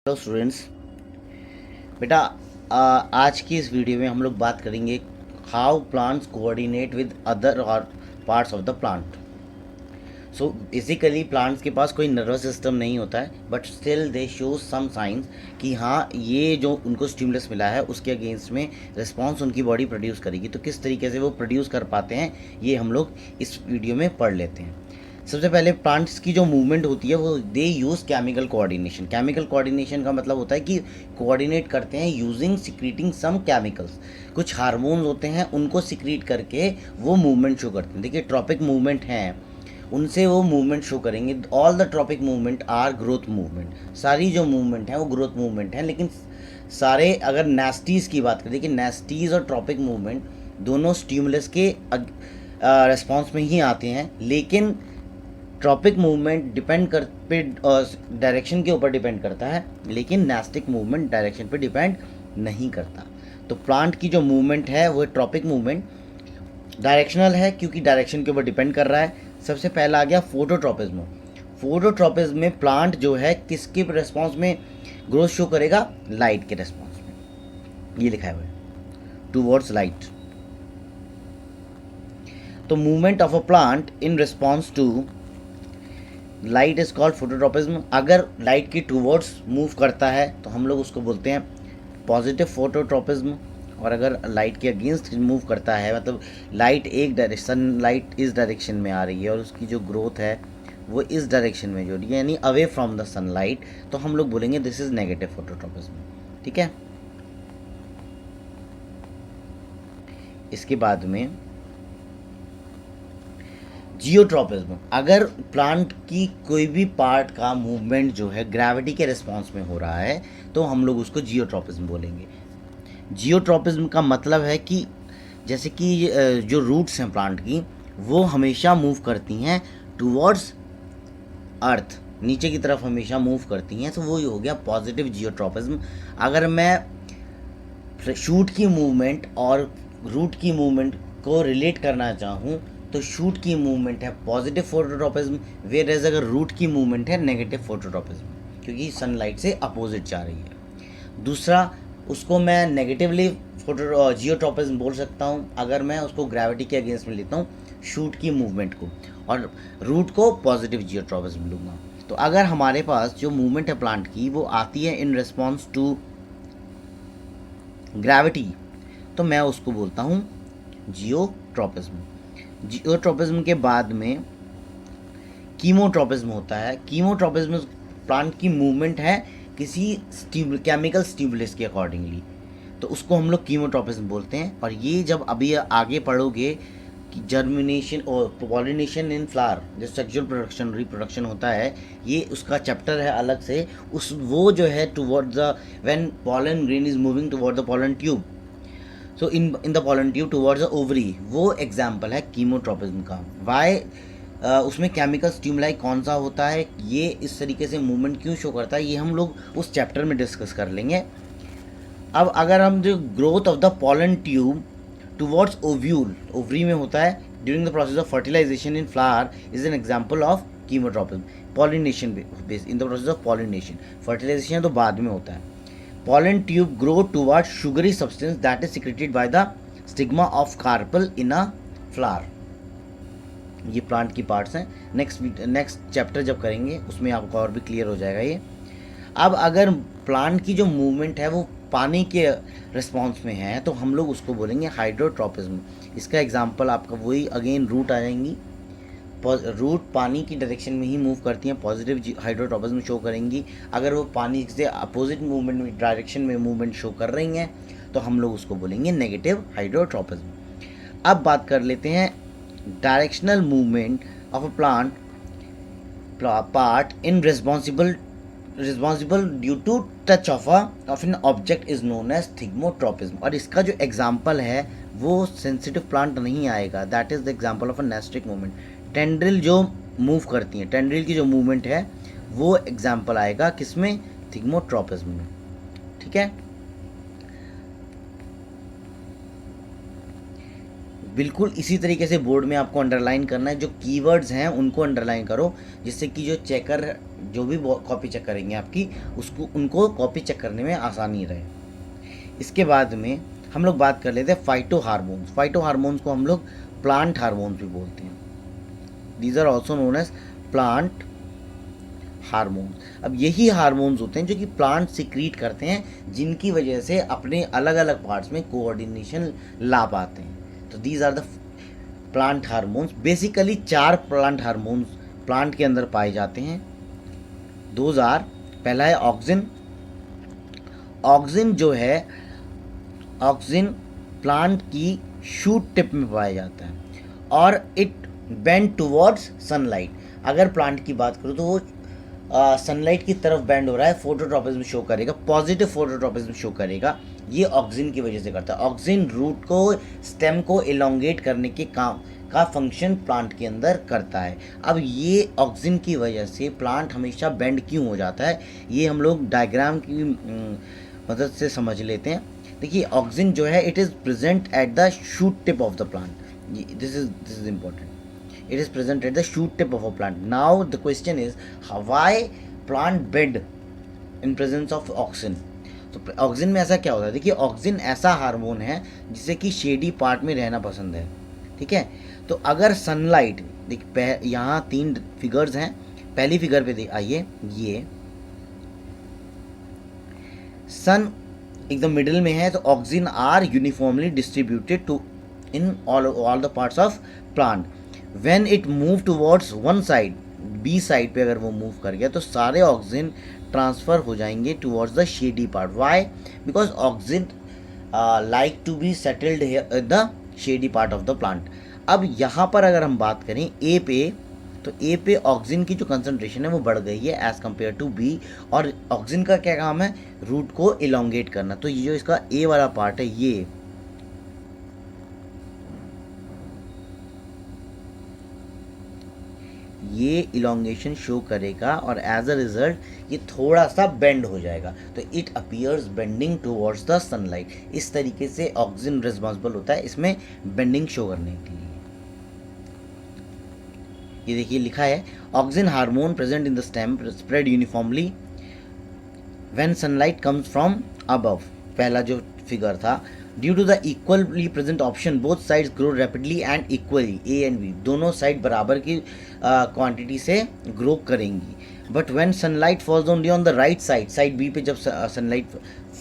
Hello students. बेटा, आज की इस वीडियो में हम लोग बात करेंगे how plants coordinate with other और parts of the plant. So basically plants के पास कोई नर्वस सिस्टम नहीं होता है, but still they show some science कि हाँ, ये जो उनको स्टिमुलस मिला है उसके अगेंस्ट में रिस्पॉन्स उनकी बॉडी प्रोड्यूस करेगी। तो किस तरीके से वो प्रोड्यूस कर पाते हैं ये हम लोग इस वीडियो में पढ़ लेते हैं। सबसे पहले प्लांट्स की जो मूवमेंट होती है वो they use chemical coordination. Chemical coordination का मतलब होता है कि कोऑर्डिनेट करते हैं यूजिंग सिक्रीटिंग सम केमिकल्स। कुछ हार्मोन्स होते हैं, उनको सिक्रीट करके वो मूवमेंट शो करते हैं। देखिए, ट्रॉपिक मूवमेंट हैं, उनसे वो मूवमेंट शो करेंगे। All the tropic movement are growth movement. सारी जो मूवमेंट है वो ग्रोथ मूवमेंट है। लेकिन सारे, अगर नेस्टीज़ की बात करें कि नेस्टीज़ और ट्रॉपिक मूवमेंट दोनों स्टिमुलस के रिस्पॉन्स में ही आते हैं, लेकिन ट्रॉपिक मूवमेंट डिपेंड कर पे डायरेक्शन के ऊपर डिपेंड करता है, लेकिन नेस्टिक मूवमेंट डायरेक्शन पे डिपेंड नहीं करता। तो प्लांट की जो मूवमेंट है वो ट्रॉपिक मूवमेंट डायरेक्शनल है, क्योंकि डायरेक्शन के ऊपर डिपेंड कर रहा है। सबसे पहला आ गया फोटोट्रॉपिज्म। फोटोट्रॉपिज्म में प्लांट जो है किसके रिस्पॉन्स में ग्रोथ शो करेगा? लाइट के रिस्पॉन्स में। ये लिखा है टूवर्ड्स लाइट। तो movement of a plant in response to light is called phototropism. अगर लाइट की टूवर्ड्स मूव करता है तो हम लोग उसको बोलते हैं पॉजिटिव फोटोट्रॉपिज्म। और अगर लाइट के अगेंस्ट मूव करता है, मतलब लाइट एक डायरेक्शन, लाइट इस डायरेक्शन में आ रही है और उसकी जो ग्रोथ है वो इस डायरेक्शन में जो रही है, यानी अवे फ्रॉम द सनलाइट, तो हम लोग बोलेंगे दिस इज नेगेटिव फोटोट्रॉपिज्म। ठीक है। इसके बाद में जियोट्रॉपिज्म। अगर प्लांट की कोई भी पार्ट का मूवमेंट जो है ग्रेविटी के रिस्पॉन्स में हो रहा है तो हम लोग उसको जियोट्रॉपिज्म बोलेंगे। जियोट्रॉपिज्म का मतलब है कि जैसे कि जो रूट्स हैं प्लांट की, वो हमेशा मूव करती हैं टूवर्ड्स अर्थ, नीचे की तरफ हमेशा मूव करती हैं, तो वो हो गया पॉजिटिव जियोट्रॉपिज्म। अगर मैं शूट की मूवमेंट और रूट की मूवमेंट को रिलेट करना चाहूँ तो शूट की मूवमेंट है पॉजिटिव फोटोट्रॉपिज्म, वेयर एज अगर रूट की मूवमेंट है नेगेटिव फोटोट्रॉपिज्म, क्योंकि सनलाइट से अपोजिट जा रही है। दूसरा, उसको मैं नेगेटिवली फोटो जियोट्रॉपिज्म बोल सकता हूँ अगर मैं उसको ग्रेविटी के अगेंस्ट में लेता हूँ शूट की मूवमेंट को, और रूट को पॉजिटिव जियोट्रॉपिज्म लूँगा। तो अगर हमारे पास जो मूवमेंट है प्लांट की वो आती है इन रिस्पॉन्स टू ग्रेविटी, तो मैं उसको बोलता हूँ जियोट्रॉपिज्म। जियोट्रॉपिज्म के बाद में कीमोट्रॉपिज्म होता है। कीमोट्रॉपिज्म प्लांट की मूवमेंट है किसी केमिकल स्टिमुलस के अकॉर्डिंगली, तो उसको हम लोग कीमोट्रॉपिज्म बोलते हैं। और ये जब अभी आगे पढ़ोगे कि जर्मिनेशन और पॉलिनेशन इन फ्लावर, जो सेक्सुअल प्रोडक्शन रिप्रोडक्शन होता है, ये उसका चैप्टर है अलग से। उस वो जो है toward the when pollen grain is moving toward the pollen tube, so in the pollen tube towards the ovary, वो एग्जाम्पल है कीमोट्रॉपिज्म का। वाई उसमें केमिकल स्टिमुलाई कौन सा होता है, ये इस तरीके से मूवमेंट क्यों शो करता है, ये हम लोग उस चैप्टर में डिस्कस कर लेंगे। अब अगर हम जो growth of the pollen tube towards ovule, ovary में होता है during the process of fertilization in flower, is an example of chemotropism. Pollination base in the process of pollination, fertilization तो बाद में होता है। Pollen tube grow towards sugary substance that is secreted by the stigma of carpel in a flower. ये plant की parts हैं। Next chapter जब करेंगे उसमें आपको और भी क्लियर हो जाएगा ये। अब अगर प्लांट की जो मूवमेंट है वो पानी के रिस्पॉन्स में है तो हम लोग उसको बोलेंगे हाइड्रोट्रॉपिज्म। इसका एग्जांपल आपका वही अगेन रूट आ जाएंगी। रूट पानी की डायरेक्शन में ही मूव करती हैं, पॉजिटिव हाइड्रोट्रॉपिज्म शो करेंगी। अगर वो पानी से अपोजिट मूवमेंट में डायरेक्शन में मूवमेंट शो कर रही हैं तो हम लोग उसको बोलेंगे नेगेटिव हाइड्रोट्रॉपिज्म। अब बात कर लेते हैं directional movement of a plant part in responsible due to touch of an object is known as thigmotropism. और इसका जो एग्जाम्पल है वो सेंसिटिव प्लांट नहीं आएगा, that is the example of a nastic movement. Tendril जो मूव करती हैं, टेंड्रिल की जो मूवमेंट है वो एग्जाम्पल आएगा किसमें? थिग्मोट्रॉपिज्म में। ठीक है। बिल्कुल इसी तरीके से बोर्ड में आपको अंडरलाइन करना है, जो कीवर्ड्स हैं उनको अंडरलाइन करो, जिससे कि जो चेकर जो भी कॉपी चेक करेंगे आपकी, उसको उनको कॉपी चेक करने में आसानी रहे। इसके बाद में हम लोग बात कर लेते हैं फाइटो हार्मोन्स। फाइटो हार्मोन्स को हम लोग प्लांट हार्मोन्स भी बोलते हैं। These are also known as plant hormones. अब यही हार्मोन्स होते हैं जो कि प्लांट सिक्रीट करते हैं, जिनकी वजह से अपने अलग अलग पार्ट्स में कोऑर्डिनेशन ला पाते हैं। तो these are the plant hormones. Basically 4 plant hormones plant के अंदर पाए जाते हैं। दोज आर, पहला है ऑक्सिन। ऑक्सिन जो है, ऑक्सिन प्लांट की शूट टिप में पाया जाता है और इट बेंड टुवर्ड्स सनलाइट। अगर प्लांट की बात करूँ तो वो सनलाइट की तरफ बेंड हो रहा है, फोटोट्रॉपिज्म शो करेगा, पॉजिटिव फोटोट्रॉपिज्म शो करेगा। ये ऑक्सिन की वजह से करता है। ऑक्सिन रूट को, स्टेम को इलोंगेट करने के काम का फंक्शन प्लांट के अंदर करता है। अब ये ऑक्सिन की वजह से प्लांट हमेशा बेंड क्यों हो जाता है, ये हम लोग डायग्राम की मदद से समझ लेते हैं। देखिए ऑक्सिन जो है, it is present at the shoot tip of the plant. This is important. It is present at the shoot tip of a plant. Now the question is, why plant bend in presence of auxin? तो auxin में ऐसा क्या होता है? देखिए auxin ऐसा hormone है जिसे कि शेडी पार्ट में रहना पसंद है, ठीक है। तो अगर सनलाइट, देखिए यहाँ 3 फिगर्स हैं। पहली फिगर पे आइए, ये सन एकदम मिडिल में है, तो auxin are uniformly distributed to in all the parts of plant. When it move towards one side, B side पे अगर वो मूव कर गया तो सारे ऑक्सिन ट्रांसफ़र हो जाएंगे towards the shady part. Why? Because auxin like to be settled in the shady part of the plant. अब यहाँ पर अगर हम बात करें ए पे, तो ए पे ऑक्सिन की जो कंसनट्रेशन है वो बढ़ गई है एज़ कम्पेयर टू बी। और ऑक्सिन का क्या काम है? रूट को इलोंगेट करना। तो ये जो इसका ए वाला पार्ट है, ये इलोंगेशन शो करेगा और एज अ रिजल्ट ये थोड़ा सा बेंड हो जाएगा। तो it appears bending towards the sunlight. इस तरीके से ऑक्सिन रिस्पॉन्सिबल होता है इसमें बेंडिंग शो करने के लिए। ये देखिए लिखा है, auxin hormone present in the stem spread uniformly when sunlight comes from above. पहला जो फिगर था, due to the equally present option both sides grow rapidly and equally. A and B दोनों साइड बराबर की क्वांटिटी से grow करेंगी। But when sunlight falls only on the right side, side B पे जब सनलाइट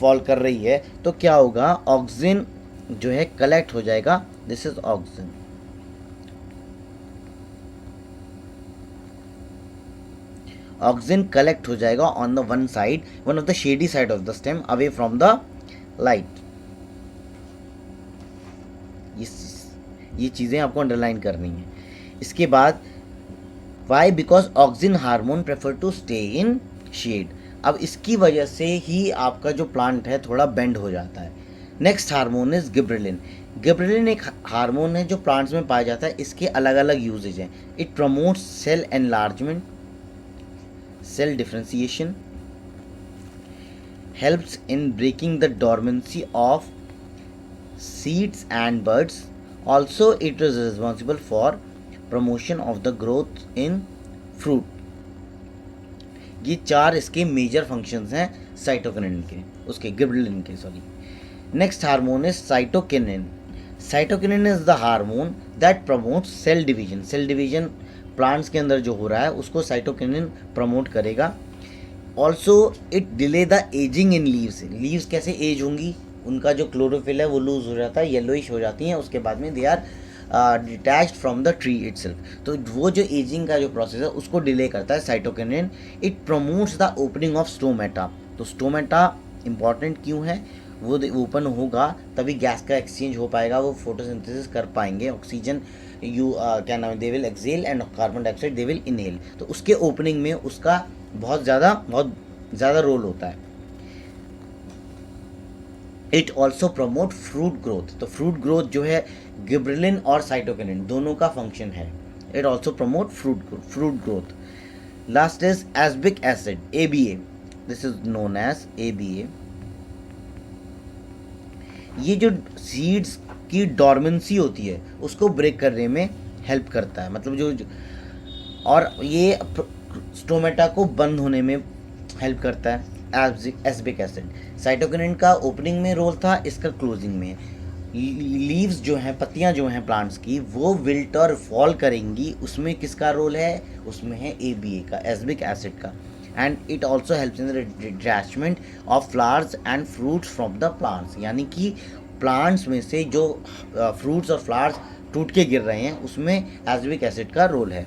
फॉल कर रही है तो क्या होगा? ऑक्सिन जो है कलेक्ट हो जाएगा। This is auxin. Auxin collect हो जाएगा on the one side, one of the shady side of the stem away from the light. ये चीज़ें आपको अंडरलाइन करनी है। इसके बाद why? Because auxin hormone prefer to stay in shade. अब इसकी वजह से ही आपका जो प्लांट है थोड़ा बेंड हो जाता है। Next hormone is gibberellin. Gibberellin एक हार्मोन है जो प्लांट्स में पाया जाता है। इसके अलग अलग यूजेज हैं। It promotes cell enlargement, cell differentiation, helps in breaking the dormancy of seeds and birds. Also it is responsible for promotion of the growth in fruit. ये 4 इसके मेजर फंक्शंस हैं साइटोकिनिन के, उसके गिबरेलिन के, sorry. Next hormone is cytokinin. Cytokinin is the hormone that promotes cell division. Cell division plants के अंदर जो हो रहा है उसको साइटोकिनिन प्रमोट करेगा। Also it delay the ageing in leaves. Leaves कैसे एज होंगी? उनका जो क्लोरोफिल है वो लूज हो जाता है, येलोइश हो जाती हैं, उसके बाद में they are detached from the tree itself. तो वो जो एजिंग का जो प्रोसेस है उसको डिले करता है cytokinin. It promotes the opening of stomata. तो स्टोमेटा इंपॉर्टेंट क्यों है? वो ओपन होगा तभी गैस का एक्सचेंज हो पाएगा, वो फोटोसिंथेसिस कर पाएंगे। ऑक्सीजन क्या नाम है, they will exhale and carbon dioxide they will inhale. तो उसके ओपनिंग में उसका बहुत ज़्यादा रोल होता है। It also promote fruit growth. तो फ्रूट ग्रोथ जो है गिबरेलिन और साइटोकिनिन दोनों का फंक्शन है। It also promote fruit growth. Last is एस्बिक acid, ABA। This is known as ABA। ये जो सीड्स की डॉर्मेंसी होती है उसको ब्रेक करने में हेल्प करता है, मतलब और ये स्टोमेटा को बंद होने में हेल्प करता है एस्बिक एसिड। साइटोकिनिन का ओपनिंग में रोल था, इसका क्लोजिंग में। लीव्स जो हैं, पत्तियां जो हैं प्लांट्स की, वो विल्ट और फॉल करेंगी, उसमें किसका रोल है? उसमें है ABA का, एस्बिक एसिड का। And it also helps in the detachment of flowers and fruits from the plants, यानी कि प्लांट्स में से जो फ्रूट्स और फ्लावर्स टूट के गिर रहे हैं उसमें एस्बिक एसिड का रोल है।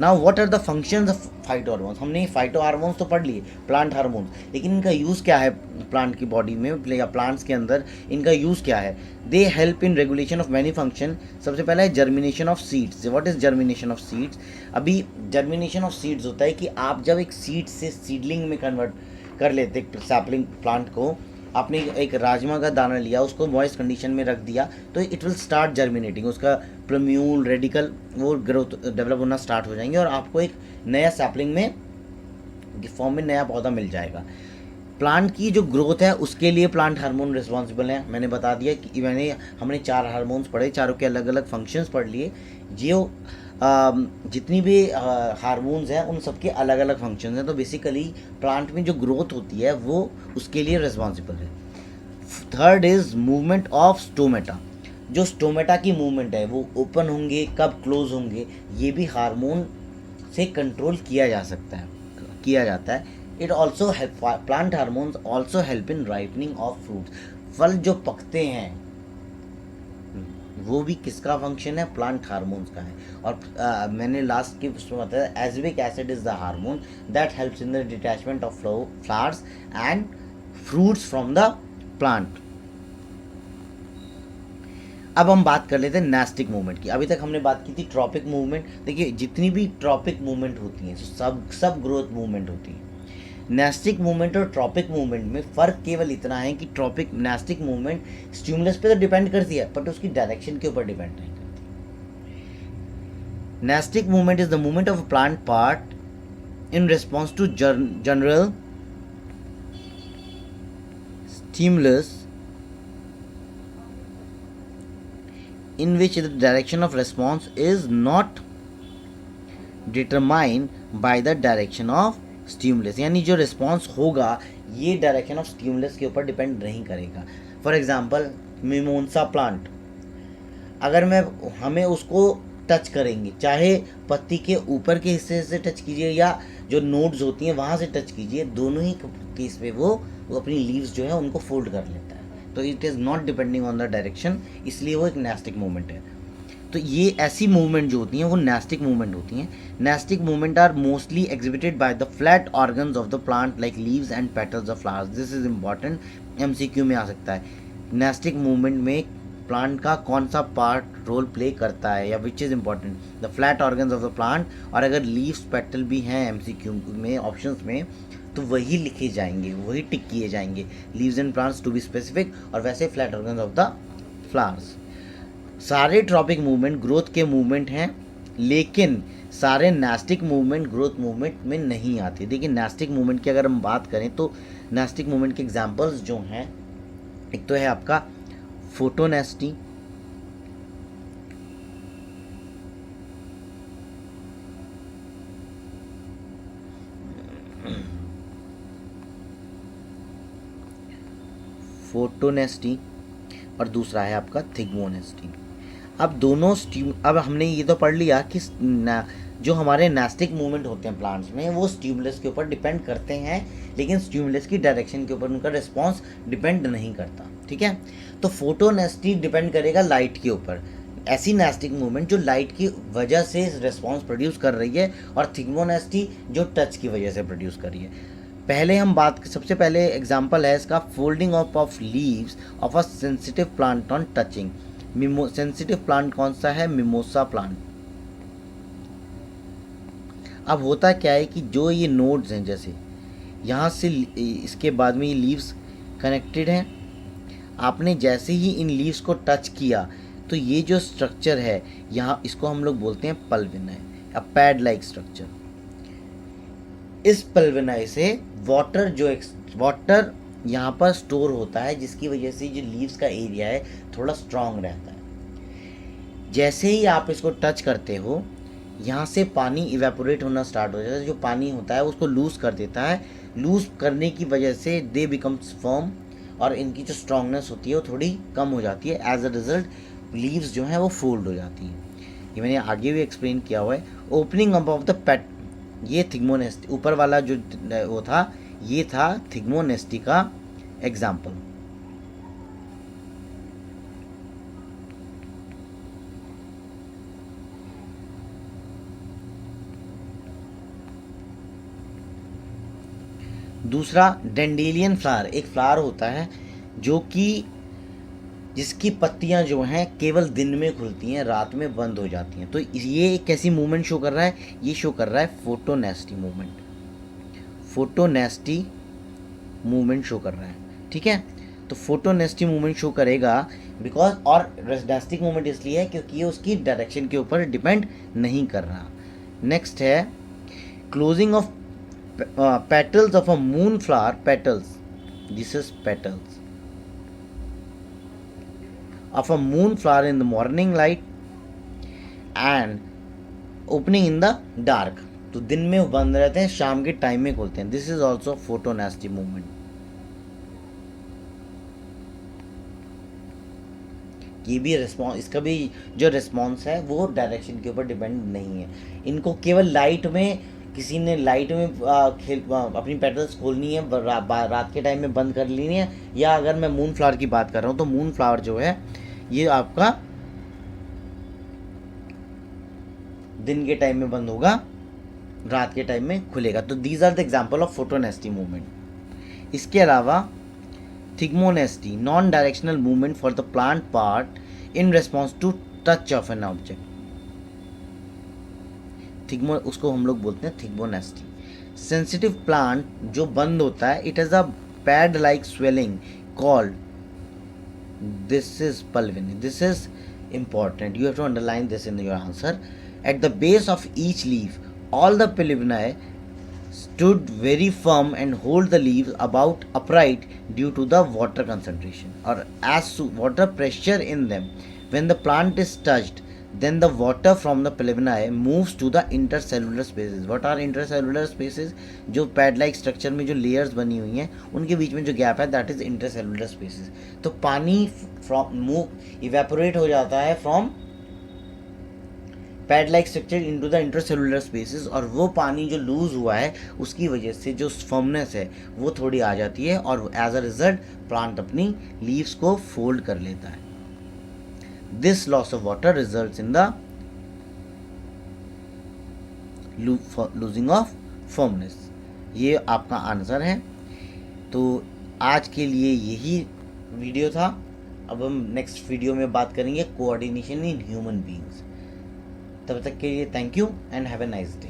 Now what are the functions of phytohormones? हमने फाइटो हार्मोन्स तो पढ़ लिए, प्लांट हार्मोन्स, लेकिन इनका यूज़ क्या है प्लांट की बॉडी में या प्लांट्स के अंदर? इनका यूज़ क्या है? They help in regulation of many function. सबसे पहला है germination of seeds. What is germination of seeds? अभी जर्मिनेशन ऑफ सीड्स होता है कि आप जब एक सीड से सीडलिंग में कन्वर्ट कर लेते सैपलिंग प्लांट को, आपने एक राजमा का दाना लिया, उसको मॉइस्ट कंडीशन में रख दिया, तो इट विल स्टार्ट जर्मिनेटिंग, उसका प्लम्यूल रेडिकल वो ग्रोथ डेवलप होना स्टार्ट हो जाएंगे और आपको एक नया सैपलिंग में फॉर्म में नया पौधा मिल जाएगा। प्लांट की जो ग्रोथ है उसके लिए प्लांट हार्मोन रिस्पॉन्सिबल है। मैंने बता दिया कि हमने 4 हार्मोन्स पढ़े, चारों के अलग अलग फंक्शंस पढ़ लिए। जो जितनी भी हार्मोन्स हैं उन सबके अलग अलग फंक्शंस हैं, तो बेसिकली प्लांट में जो ग्रोथ होती है वो उसके लिए रिस्पॉन्सिबल है। Third is movement of stomata. जो स्टोमेटा की मूवमेंट है वो ओपन होंगे, कब क्लोज होंगे, ये भी हार्मोन से कंट्रोल किया जाता है। It also help, plant hormones also help in ripening of fruits. फल जो पकते हैं वो भी किसका फंक्शन है? प्लांट हार्मोन्स का है। और मैंने लास्ट के उसमें बताया एस्बिक acid is the hormone that helps in the detachment of flowers and fruits from the plant. अब हम बात कर लेते हैं नेस्टिक मूवमेंट की। अभी तक हमने बात की थी ट्रॉपिक मूवमेंट। देखिए जितनी भी ट्रॉपिक मूवमेंट होती हैं सब ग्रोथ मूवमेंट होती है। नेस्टिक मूवमेंट और ट्रॉपिक मूवमेंट में फ़र्क केवल इतना है कि नेस्टिक मूवमेंट स्टिमुलस पे तो डिपेंड करती है बट उसकी डायरेक्शन के ऊपर डिपेंड नहीं करती। Nastic movement is the movement of a plant part in response to general stimulus in which the direction of response is not determined by the direction of stimulus, यानी जो response होगा ये direction of stimulus के ऊपर depend नहीं करेगा। For example मिमोन्सा plant, अगर हमें उसको टच करेंगे, चाहे पत्ती के ऊपर के हिस्से से टच कीजिए या जो नोड्स होती हैं वहाँ से टच कीजिए, दोनों ही केस पे वो अपनी लीव्स जो है उनको फोल्ड कर लेता है। तो it is not depending on the direction, इसलिए वो एक नेस्टिक मूवमेंट है। तो ये ऐसी मूवमेंट जो होती हैं वो नेस्टिक मूवमेंट होती हैं। Nastic movement are mostly exhibited by the flat organs of the plant like leaves and petals of flowers. This is important, MCQ में आ सकता है। नेस्टिक मूवमेंट में प्लांट का कौन सा पार्ट रोल प्ले करता है, या which is important, the flat organs of the plant. और अगर लीव्स पेटल भी हैं MCQ में ऑप्शंस में तो वही लिखे जाएंगे, वही टिक किए जाएंगे, leaves and plants to be specific, और वैसे flat organs of the flowers. सारे ट्रॉपिक मूवमेंट ग्रोथ के मूवमेंट हैं, लेकिन सारे नेस्टिक मूवमेंट ग्रोथ मूवमेंट में नहीं आते। देखिए नेस्टिक मूवमेंट की अगर हम बात करें तो नेस्टिक मूवमेंट के एग्जांपल्स जो हैं, एक तो है आपका फोटोनेस्टी, और दूसरा है आपका थिग्मोनेस्टी। अब हमने ये तो पढ़ लिया कि जो हमारे नेस्टिक मूवमेंट होते हैं प्लांट्स में वो स्टिमुलस के ऊपर डिपेंड करते हैं, लेकिन स्टिमुलस की डायरेक्शन के ऊपर उनका रिस्पॉन्स डिपेंड नहीं करता। ठीक है, तो फोटोनेस्टी डिपेंड करेगा लाइट के ऊपर, ऐसी नेस्टिक मूवमेंट जो लाइट की वजह से रिस्पॉन्स प्रोड्यूस कर रही है, और थिग्मोनेस्टी जो टच की वजह से प्रोड्यूस कर रही है। सबसे पहले एग्जांपल है इसका, folding up of leaves of a sensitive plant on touching. Sensitive plant कौन सा है? Mimosa plant. अब होता क्या है कि जो ये नोड्स हैं, जैसे यहाँ से इसके बाद में ये लीव्स कनेक्टेड हैं, आपने जैसे ही इन लीव्स को टच किया तो ये जो स्ट्रक्चर है यहाँ, इसको हम लोग बोलते हैं पल्विनाई, अ पैड लाइक स्ट्रक्चर। इस पल्विनाई से वाटर यहाँ पर स्टोर होता है, जिसकी वजह से जो लीव्स का एरिया है थोड़ा स्ट्रांग रहता है। जैसे ही आप इसको टच करते हो, यहाँ से पानी इवेपोरेट होना स्टार्ट हो जाता है। जो पानी होता है उसको लूज़ कर देता है। लूज़ करने की वजह से दे बिकम्स फर्म, और इनकी जो स्ट्रांगनेस होती है वो थोड़ी कम हो जाती है। एज अ रिजल्ट लीव्स जो हैं वो फोल्ड हो जाती हैं। ये मैंने आगे भी एक्सप्लेन किया हुआ है। Opening up of the pet, ये थिग्मोनेस्टी ऊपर वाला जो वो था, ये था थिग्मोनेस्टी का एग्जाम्पल। दूसरा डेंडेलियन फ्लावर, एक फ्लावर होता है जो कि जिसकी पत्तियां जो हैं केवल दिन में खुलती हैं, रात में बंद हो जाती हैं। तो ये एक कैसी मूवमेंट शो कर रहा है? ये शो कर रहा है फोटोनेस्टी मूवमेंट। फोटोनेस्टी मूवमेंट शो कर रहा है, ठीक है। तो फोटोनेस्टी मूवमेंट शो करेगा बिकॉज, और नेस्टिक मूवमेंट इसलिए है क्योंकि ये उसकी डायरेक्शन के ऊपर डिपेंड नहीं कर रहा। नेक्स्ट है closing of petals of a moonflower, petals, this is petals of a moonflower in the morning light and opening in the dark। तो दिन में बंद रहते हैं, शाम के टाइम में खोलते हैं। This is also फोटोनेस्टी movement. ये भी रिस्पॉन्स, इसका भी जो रिस्पॉन्स है वो डायरेक्शन के ऊपर डिपेंड नहीं है। इनको केवल लाइट में, किसी ने लाइट में अपनी पेटल्स खोलनी है, रात के टाइम में बंद कर लेनी है, या अगर मैं मून फ्लावर की बात कर रहा हूँ तो मून फ्लावर जो है ये आपका दिन के टाइम में बंद होगा, रात के टाइम में खुलेगा। तो these are the example of photonasty movement. इसके अलावा thigmonasty, non directional movement for the plant part in response to touch of an object. Thigmo, उसको हम लोग बोलते हैं थिग्मोनेस्टी। सेंसिटिव प्लांट जो बंद होता है, it is a pad like swelling called, this is pulvini. This is important, you have to underline this in your answer. At the base of each leaf, all the pilivinae stood very firm and hold the leaves about upright due to the water concentration or as water pressure in them. When the plant is touched, then the water from the pilivinae moves to the intercellular spaces. What are intercellular spaces? जो pad like structure में जो layers बनी हुई हैं उनके बीच में जो gap है, दैट इज इंटरसेलुलर स्पेसेस। तो पानी फ्रॉम मूव इवेपोरेट हो जाता है from pad like structure into the intercellular spaces, और वो पानी जो लूज हुआ है उसकी वजह से जो फर्मनेस है वो थोड़ी आ जाती है, और एज अ रिजल्ट प्लांट अपनी लीव्स को फोल्ड कर लेता है। This loss of water results in the losing of firmness। ये आपका आंसर है। तो आज के लिए यही वीडियो था। अब हम नेक्स्ट वीडियो में बात करेंगे कोऑर्डिनेशन इन ह्यूमन बीइंग्स। तब तक के लिए thank you and have a nice day.